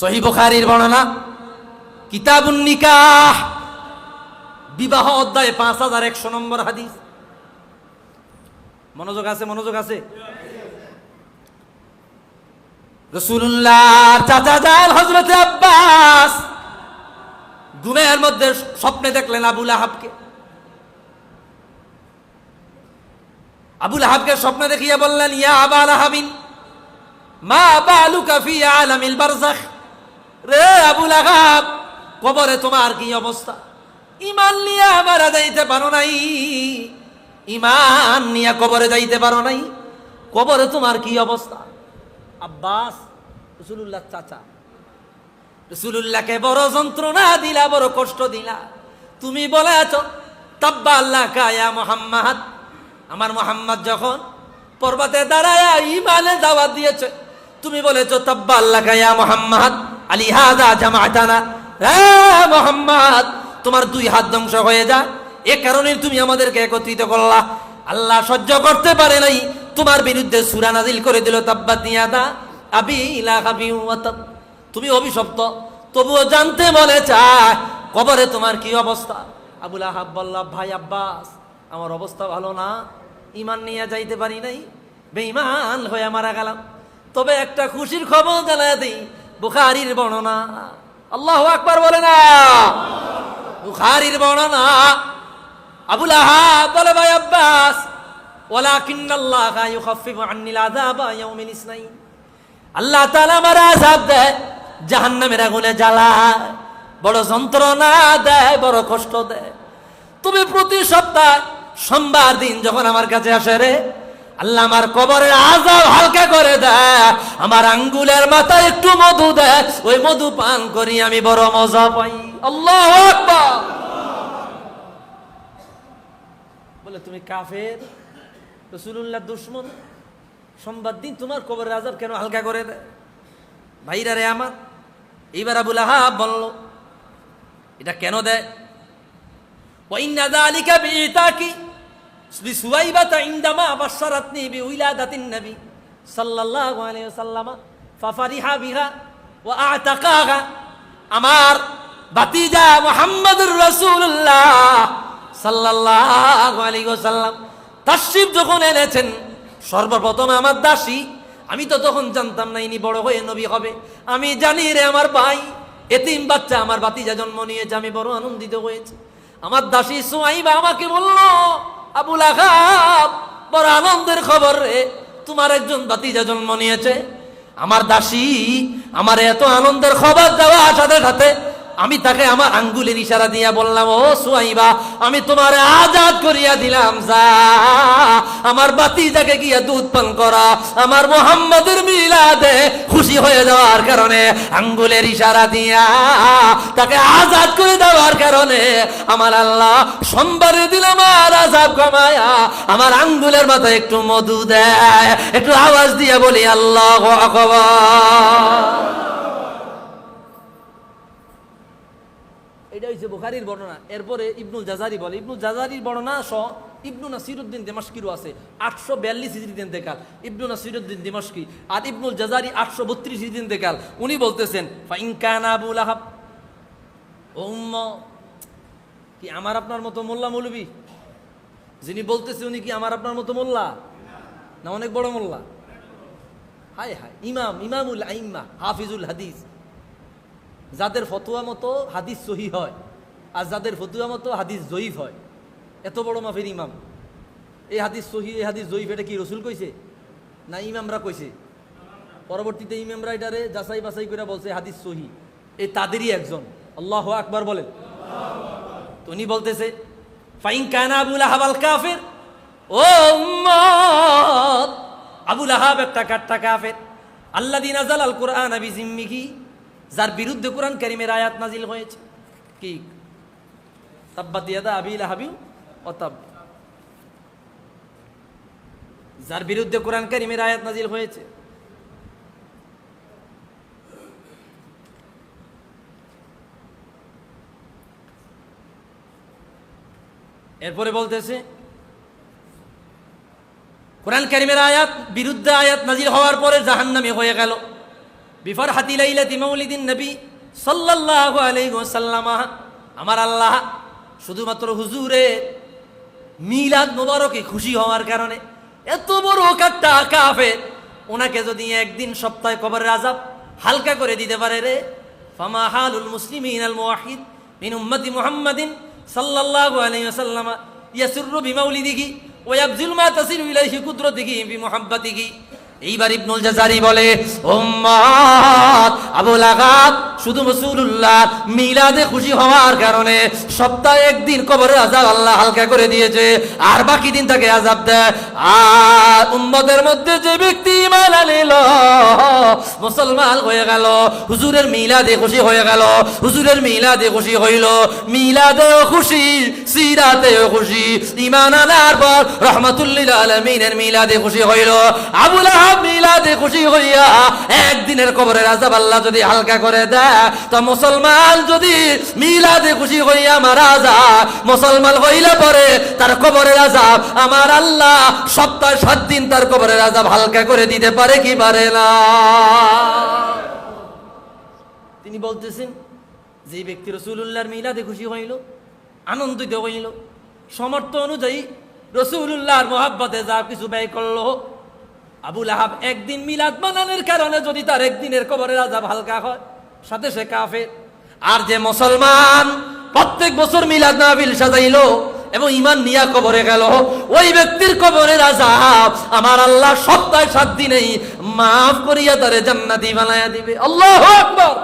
সহিহ বুখারীর বর্ণনা কিতাবুন নিকাহ বিবাহ অধ্যায় 5100 নম্বর হাদিস। মনোযোগ আছে, মনোযোগ আছে। রাসূলুল্লাহর চাচা জান হযরত আব্বাস ঘুমের মধ্যে স্বপ্নে দেখলেন আবু লাহাবকে। আবু লাহাবকে স্বপ্নে দেখিয়ে বললেন, ইয়া আবা লাহাবিন মা বালুকা ফি আলামিল বারযাখ। রে আবু লাহাব, কবরে তোমার কি অবস্থা? ঈমান নিয়ে মারা যাইতে পারো নাই, ঈমান নিয়ে কবরে যাইতে পারো নাই, কবরে তোমার কি অবস্থা? আব্বাস রাসূলুল্লাহ চাচা, রাসূলুল্লাহকে বড় যন্ত্রণা দিলা, বড় কষ্ট দিলা। তুমি বলেছ তাব্বা আল্লাকা ইয়া মুহাম্মদ, আমার মুহাম্মদ যখন পর্বতে দাঁড়ায় ঈমানে দাওয়াত দিয়েছে, তুমি বলেছো তাব্বা আল্লাকা ইয়া মুহাম্মদ আলি হাযা জামাআতানা। হে মুহাম্মদ, তোমার দুই হাত ধ্বংস হয়ে যা, এ কারণে তুমি আমাদেরকে একত্রিত করলা। আল্লাহ সহ্য করতে পারে নাই, তোমার বিরুদ্ধে সূরা নাজিল করে দিল তাব্বাত ইয়াদা আবি লাহাবি ওয়া তাব। তুমি অভিশপ্ত, তবুও জানতে বলে চায় কবরে তোমার কি অবস্থা। আবু লাহাব বলল, ভাই আব্বাস, আমার অবস্থা ভালো না, ঈমান নিয়ে যাইতে পারি নাই, বেঈমান হয়ে মারা গেলাম। তবে একটা খুশির খবর জানাই দেই, বুখারীর বর্ণনা। আল্লাহু আকবার বলে না, বুখারীর বর্ণনা। আবু লাহাব বলে, ভাই আব্বাস, ওয়ালাকিন্নাল্লাহা ইউখাফফিফু আন্নিল আযাবা ইয়াউমিল ইসনাইন। আল্লাহ তাআলা আমার আযাব দেয়, জাহান্নামের আগুনে জ্বালায়, বড় যন্ত্রণা দেয়, বড় কষ্ট দেয়। তুমি প্রতি সপ্তাহে সোমবার দিন যখন আমার কাছে আসে রে, আল্লাহ আমার কবরের আযাব হালকা করে দেয়, আমার আঙ্গুলের মাথায় একটু মধু দেয়, ওই মধু পান করি আমি বড় মজা পাই। আল্লাহু আকবার। বলে, তুমি কাফের, রাসূলুল্লাহর দুশমন, সোমবার দিন তোমার কবরের আযাব কেন হালকা করে দেয়? ভাইরা রে আমার, এইবার আবু লাহাব বলল, এটা কেন দেয়? ওয়া ইন্না যালিকা বিইতাকি বিসুয়াইবাতা ইনদামা বাশশারাতনি বিউলাদাতিন নবী সাল্লাল্লাহু আলাইহি ওয়াসাল্লাম ফাফারিহা বিহা ওয়া আতাকাহা। আমার ভাতিজা মুহাম্মদুর রাসূলুল্লাহ সাল্লাল্লাহু আলাইহি ওয়াসাল্লাম তাশরীফ যখন এনেছেন, সর্বপ্রথম আমার দাসী, আমি তো তখন জানতাম না ইনি বড় হয়ে নবী হবে। আমি জানি রে আমার ভাই এতিম বাচ্চা, আমার ভাতিজা জন্ম নিয়েছে, আমি বড় আনন্দিত হয়েছি। আমার দাসী সুয়াইবা আমাকে বলল, আবু লাহাব, বড় আনন্দের খবর রে, তোমার একজন ভাতিজা জন্ম নিয়েছে। আমার দাসী আমার এত আনন্দের খবর দেওয়ার সাথে সাথে আমি তাকে আমার আঙ্গুলের ইশারা দিয়া বললাম, ও সুয়াইবা, আমি তোমার আজাদ করিয়া দিলাম, যা আমার ভাতিজাকে গিয়া দুধ পান করা। আমার মুহাম্মদের মিলাদে খুশি হয়ে যাওয়ার কারণে আঙ্গুলের ইশারা দিয়া তাকে আজাদ করে দেওয়ার কারণে আমার আল্লাহ সোমবারে দিলাম আর আযাব কমায়া আমার আঙ্গুলের মাথায় একটু মধু দেয়। একটু আওয়াজ দিয়ে বলি আল্লাহু আকবার। এটা হচ্ছে বুখারীর বর্ণনা। এরপরে ইবনুল জাজারি বলে, ইবনুল জাজারির বর্ণনা সহ ইবনু নাসিরউদ্দিন দিমাশকিরও আছে, 842 হিজরিতে ইন্তেকাল ইবনু নাসিরউদ্দিন দিমাশকি। আর ইবনুল জাজারি 832 হিজরিতে ইন্তেকাল। উনি বলতেছেন, ফাইন কানা আবু লাহাব, ও উম্মত, কি আমার আপনার মতো মোল্লা মৌলবী? যিনি বলতেছে উনি কি আমার আপনার মতো মোল্লা না অনেক বড় মোল্লা? হায় হায়, ইমাম, ইমামুল আইম্মা, হাফিজুল হাদিস, যাদের ফতোয়া মতো হাদিস সহি হয় আর যাদের ফতোয়া মতো হাদিস জয়ীফ হয়, এত বড় মাফির ইমাম। এই হাদিস সহি, এই হাদিস জয়ীফ, এটা কি রসুল কইছে না ইমামরা কইছে? পরবর্তীতে ইমামরা এটারে যাচাই বাছাই করে বলছে হাদিস সহি। এই তাদেরই একজন। আল্লাহু আকবার বলেন। তো উনি বলতেছে, ফাইন কানা আবু লাহাব আল কাফির, ও উম্মত, আবু লাহাব একটা কাট্টা কাফের। আল্লাযী নাযালাল কুরআনা বিজিম্মিহি, যার বিরুদ্ধে কোরআন কারীমের আয়াত নাজিল হয়েছে। কি? তাব্বাত ইয়াদা আবি লাহাবি ওয়া তাব, যার বিরুদ্ধে কোরআন কারীমের আয়াত নাজিল হয়েছে। এরপরে বলতেছে, কোরআন কারীমের আয়াত বিরুদ্ধে আয়াত নাজিল হওয়ার পরে জাহান্নামী হয়ে গেল। বিফরহাতি লাইলাতি মাউলিদিন নবী সাল্লাল্লাহু আলাইহি ওয়াসাল্লাম, আমার আল্লাহ শুধুমাত্র হুজুরের মিলাদ মোবারকে খুশি হওয়ার কারণে এত বড় কাট্টা কাফের, ওনাকে যদি একদিন সপ্তাহে কবরের আযাব হালকা করে দিতে পারে রে, ফামা হালুল মুসলিমিন আল মুওয়াহিদ মিন উম্মতি মুহাম্মাদিন সাল্লাল্লাহু আলাইহি ওয়াসাল্লাম ইয়াসুররু বিমাউলিদিহি ওয়া ইয়াবযিল মা তাসিলু ইলাইহি কুদরতিহি বিমুহাব্বাতিহি। এইবার ইবনুল জাযারি বলে, উম্মত আবু লাগাব শুধু রাসূলুল্লাহ মিলাদে খুশি হওয়ার কারণে সপ্তাহে একদিন কবরের আযাব আল্লাহ হালকা করে দিয়েছে, আর বাকি দিন তাকে আযাব দেয়। আর উম্মতের মধ্যে যে ব্যক্তি ঈমান আনলো, মুসলমান হয়ে গেল, হুজুরের মিলাদে খুশি হয়ে গেল, হুজুরের মিলাদে খুশি হইল, মিলাদেও খুশি, সিরাতেও খুশি, ঈমান আনার পর রাহমাতুল লিল আলামিনের মিলাদে খুশি হইল। আবু লাহাব মিলাদে খুশি হইয়া একদিনের কবরের আযাব আল্লাহ যদি হালকা করে দেয়, তো মুসলমান যদি মিলাদে খুশি হইয়া মারা যায়, মুসলমান হইলে পরে তার কবরের আযাব আমার আল্লাহ সপ্তাহে 7 দিন তার কবরের আযাব হালকা করে দিতে পারে কি পারে না? তিনি বলতেছেন, যে ব্যক্তি রাসূলুল্লাহর মিলাদে খুশি হইল, আনন্দিত হইল, সমর্থ অনুযায়ী রাসূলুল্লাহর মহব্বতে যা কিছু ব্যয় করলো, আবু লাহাব একদিন মিলাদ মানানোর কারণে যদি তার একদিনের কবরের আযাব হালকা হয়, সাথে সে কাফের। আর যে মুসলমান প্রত্যেক বছর মিলাদ মাহফিল সাজাইলো এবং ঈমান নিয়া কবরে গেল, ওই ব্যক্তির কবরের আযাব আমার আল্লাহ সপ্তাহে 7 দিনেই মাফ করিয়া তারে জান্নাতি বানায়া দিবে। আল্লাহু আকবার।